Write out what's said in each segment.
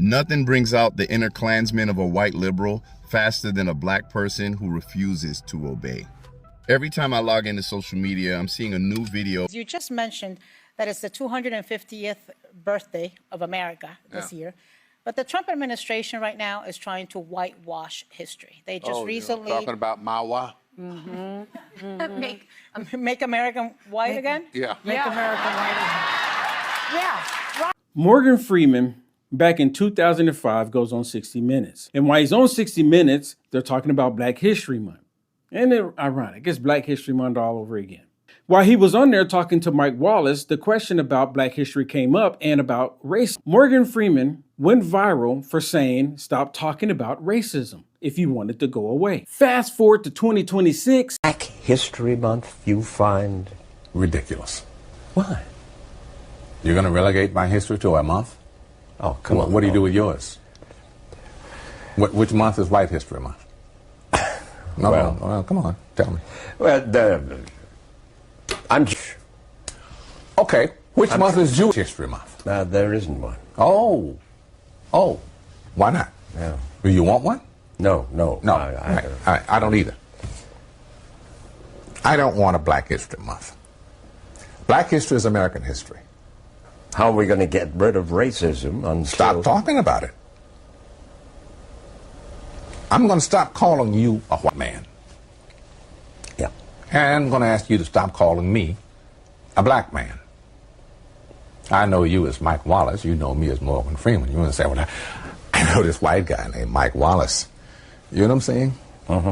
Nothing brings out the inner Klansman of a white liberal faster than a black person who refuses to obey. Every time I log into social media, I'm seeing a new video. You just mentioned that it's the 250th birthday of America this year. But the Trump administration right now is trying to whitewash history. They just recently... talking about Mawa? Make America white again? Yeah. Make America white again. Yeah, right. Morgan Freeman, back in 2005, goes on 60 Minutes. And while he's on 60 Minutes, they're talking about Black History Month. And it's ironic, it's Black History Month all over again. While he was on there talking to Mike Wallace, the question about Black history came up and about race. Morgan Freeman went viral for saying, stop talking about racism if you want it to go away. Fast forward to 2026. Black History Month you find ridiculous. Why? You're going to relegate my history to a month? Oh, come on. What do you do with yours? Which month is White History Month? No, well, come on, tell me. Well, I'm Jewish. Okay, which month is Jewish History Month? There isn't one. Oh, why not? Yeah. Do you want one? No. I don't either. I don't want a Black History Month. Black history is American history. How are we going to get rid of racism until... Stop talking about it. I'm going to stop calling you a white man. Yeah. And I'm going to ask you to stop calling me a black man. I know you as Mike Wallace. You know me as Morgan Freeman. You're going to say, well, I know this white guy named Mike Wallace. You know what I'm saying?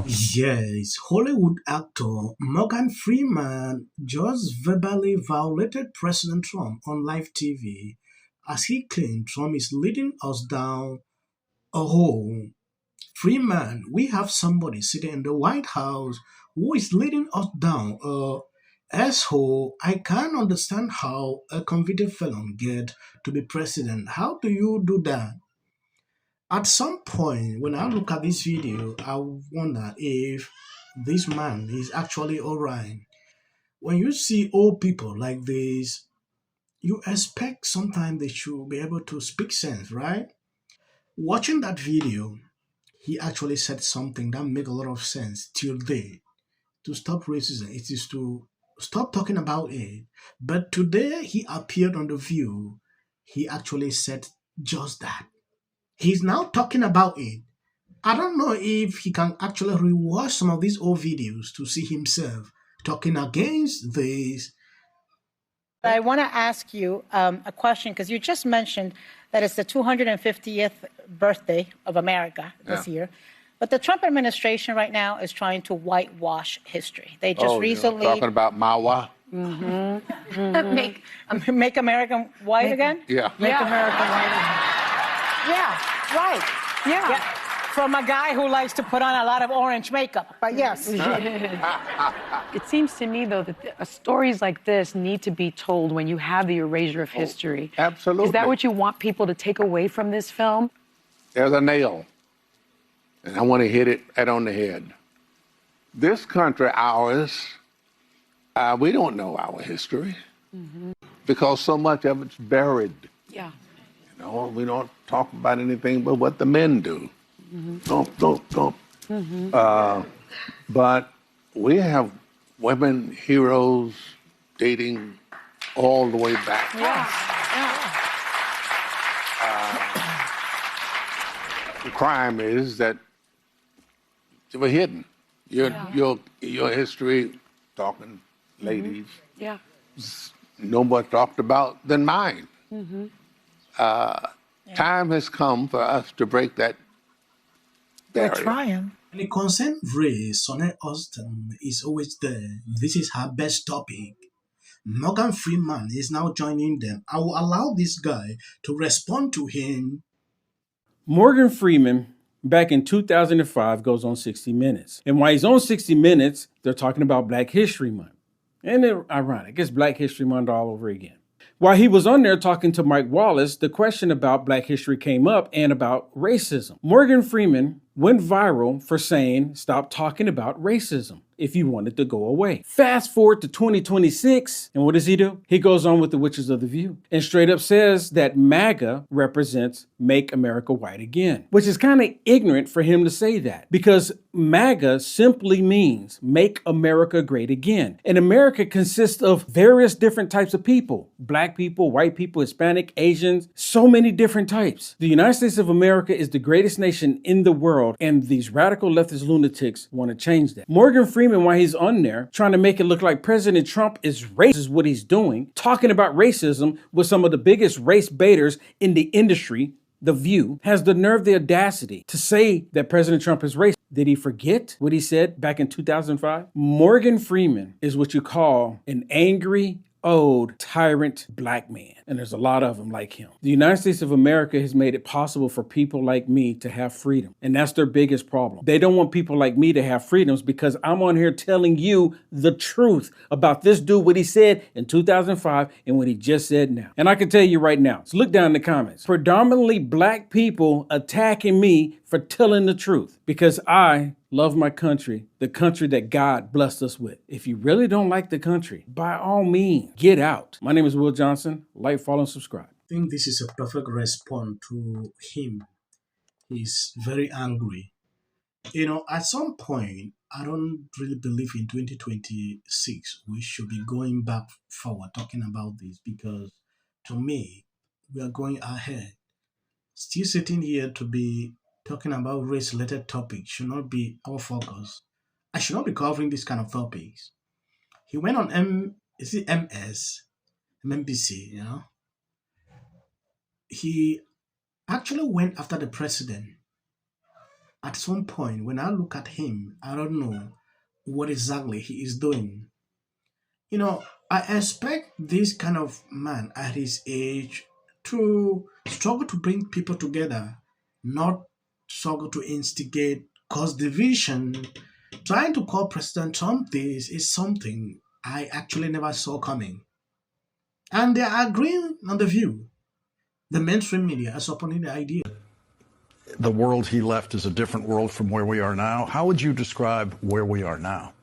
Yes, Hollywood actor Morgan Freeman just verbally violated President Trump on live TV as he claimed Trump is leading us down a hole. Freeman, we have somebody sitting in the White House who is leading us down a asshole. I can't understand how a convicted felon get to be president. How do you do that? At some point, when I look at this video, I wonder if this man is actually alright. When you see old people like this, you expect sometimes they should be able to speak sense, right? Watching that video, he actually said something that makes a lot of sense till today. To stop racism, it is to stop talking about it. But today he appeared on The View. He actually said just that. He's now talking about it. I don't know if he can actually rewatch some of these old videos to see himself talking against this. I want to ask you a question, because you just mentioned that it's the 250th birthday of America this year. But the Trump administration right now is trying to whitewash history. They just recently... talking about Mawa? Make America white again? Yeah. Make America white again. Yeah, right. Yeah. From a guy who likes to put on a lot of orange makeup, but yes. It seems to me, though, that stories like this need to be told when you have the erasure of history. Absolutely. Is that what you want people to take away from this film? There's a nail, and I want to hit it right on the head. This country, ours, we don't know our history because so much of it's buried. Yeah. You know, we don't talk about anything but what the men do. Don't. But we have women heroes dating all the way back. The crime is that they were hidden. Your history, talking ladies, no more talked about than mine. Time has come for us to break that barrier. We're trying. When it concerns race, Sonny Austin is always there. This is her best topic. Morgan Freeman is now joining them. I will allow this guy to respond to him. Morgan Freeman, back in 2005, goes on 60 Minutes. And while he's on 60 Minutes, they're talking about Black History Month. And it's ironic, it's Black History Month all over again. While he was on there talking to Mike Wallace, the question about Black history came up and about racism. Morgan Freeman went viral for saying, stop talking about racism if you want it to go away. Fast forward to 2026, and what does he do? He goes on with the Witches of the View and straight up says that MAGA represents Make America White Again, which is kind of ignorant for him to say that because MAGA simply means Make America Great Again. And America consists of various different types of people, black people, white people, Hispanic, Asians, so many different types. The United States of America is the greatest nation in the world, and these radical leftist lunatics want to change that. Morgan Freeman, while he's on there trying to make it look like President Trump is racist, is what he's doing, talking about racism with some of the biggest race baiters in the industry, The View, has the nerve, the audacity to say that President Trump is racist. Did he forget what he said back in 2005? Morgan Freeman is what you call an angry, old, tyrant black man. And there's a lot of them like him. The United States of America has made it possible for people like me to have freedom. And that's their biggest problem. They don't want people like me to have freedoms because I'm on here telling you the truth about this dude, what he said in 2005 and what he just said now. And I can tell you right now, so look down in the comments, predominantly black people attacking me for telling the truth because I love my country, the country that God blessed us with. If you really don't like the country, by all means, get out. My name is Will Johnson. Like, follow, and subscribe. I think this is a perfect response to him. He's very angry. You know, at some point, I don't really believe in 2026 we should be going back forward talking about this because to me, we are going ahead. Still sitting here to be talking about race-related topics should not be our focus. I should not be covering this kind of topics. He went on MSNBC, you know. He actually went after the president. At some point, when I look at him, I don't know what exactly he is doing. You know, I expect this kind of man at his age to struggle to bring people together, not struggle to instigate, cause division. Trying to call President Trump this is something I actually never saw coming. And they are agreeing on the view. The mainstream media are supporting the idea. The world he left is a different world from where we are now. How would you describe where we are now?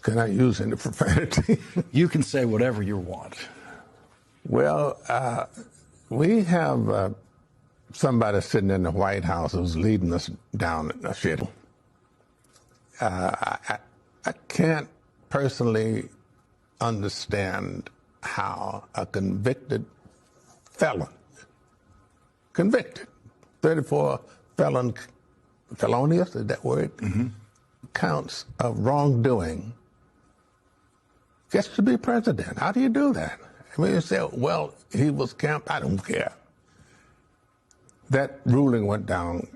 Can I use any profanity? You can say whatever you want. Well, we have somebody sitting in the White House who's leading us down a shit. I can't personally understand how a convicted felon, 34 felonious, is that word? Counts of wrongdoing, gets to be president. How do you do that? I mean, you say, well, he was camped. I don't care. That ruling went down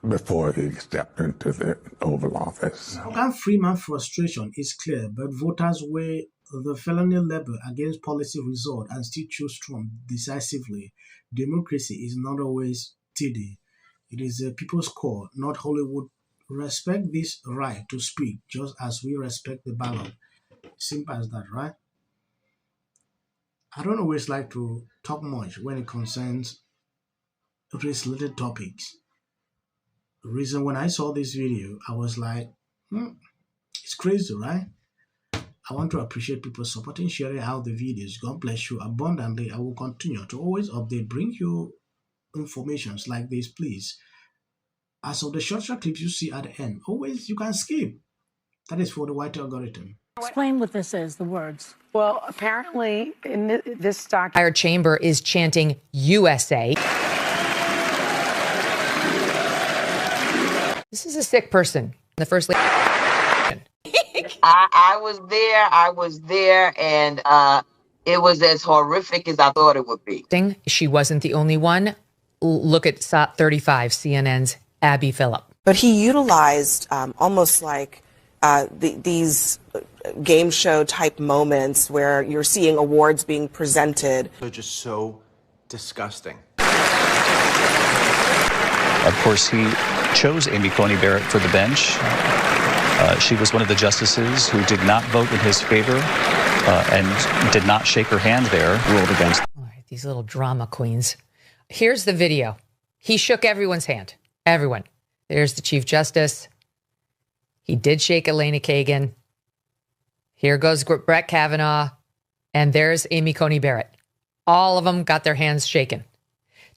before he stepped into the Oval Office. Morgan Freeman's frustration is clear, but voters weigh the felony label against policy result and still choose Trump decisively. Democracy is not always TD. It is a people's call, not Hollywood. Respect this right to speak, just as we respect the ballot. Simple as that, right? I don't always like to talk much when it concerns race-related topics. The reason when I saw this video, I was like, it's crazy, right? I want to appreciate people supporting, sharing out the videos. God bless you abundantly. I will continue to always update, bring you informations like this, please. As of the short clips you see at the end, always you can skip. That is for the white algorithm. Explain what this is, the words. Well, apparently, in this document, Our chamber is chanting USA. This is a sick person. The first lady. I was there, and it was as horrific as I thought it would be. She wasn't the only one. Look at SOT 35, CNN's Abby Phillip. But he utilized almost like these game show type moments where you're seeing awards being presented. They're just so disgusting. Of course, he chose Amy Coney Barrett for the bench. She was one of the justices who did not vote in his favor and did not shake her hand there, ruled against. These little drama queens. Here's the video. He shook everyone's hand. Everyone. There's the Chief Justice. He did shake Elena Kagan. Here goes Brett Kavanaugh. And there's Amy Coney Barrett. All of them got their hands shaken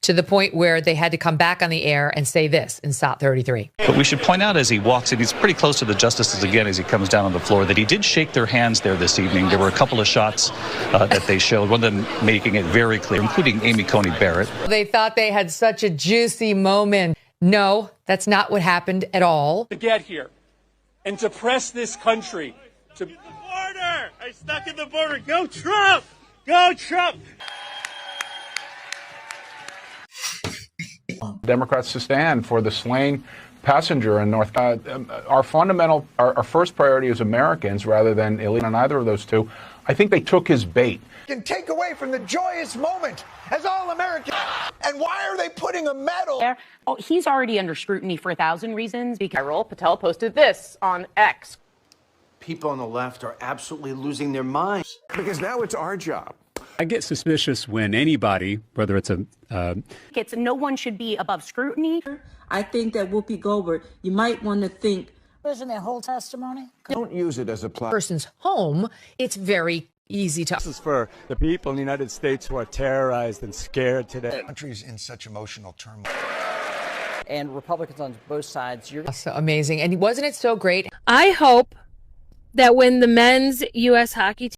to the point where they had to come back on the air and say this in SOT 33. But we should point out as he walks in, he's pretty close to the justices again as he comes down on the floor, that he did shake their hands there this evening. There were a couple of shots that they showed, one of them making it very clear, including Amy Coney Barrett. They thought they had such a juicy moment. No, that's not what happened at all. To get here and to press this country to the border. I stuck at the border. Go Trump! Go Trump! Democrats to stand for the slain passenger in North. Our first priority is Americans rather than illegal on either of those two. I think they took his bait. Can take away from the joyous moment as all Americans. And why are they putting a medal? Oh, he's already under scrutiny for 1,000 reasons. Because Patel posted this on X. People on the left are absolutely losing their minds. Because now it's our job. I get suspicious when anybody, whether it's No one should be above scrutiny. I think that Whoopi Goldberg, you might want to think. Isn't their whole testimony? Don't use it as a Person's home, it's very easy to. This is for the people in the United States who are terrorized and scared today. The country's in such emotional turmoil. And Republicans on both sides. So amazing. And wasn't it so great? I hope that when the men's U.S. hockey team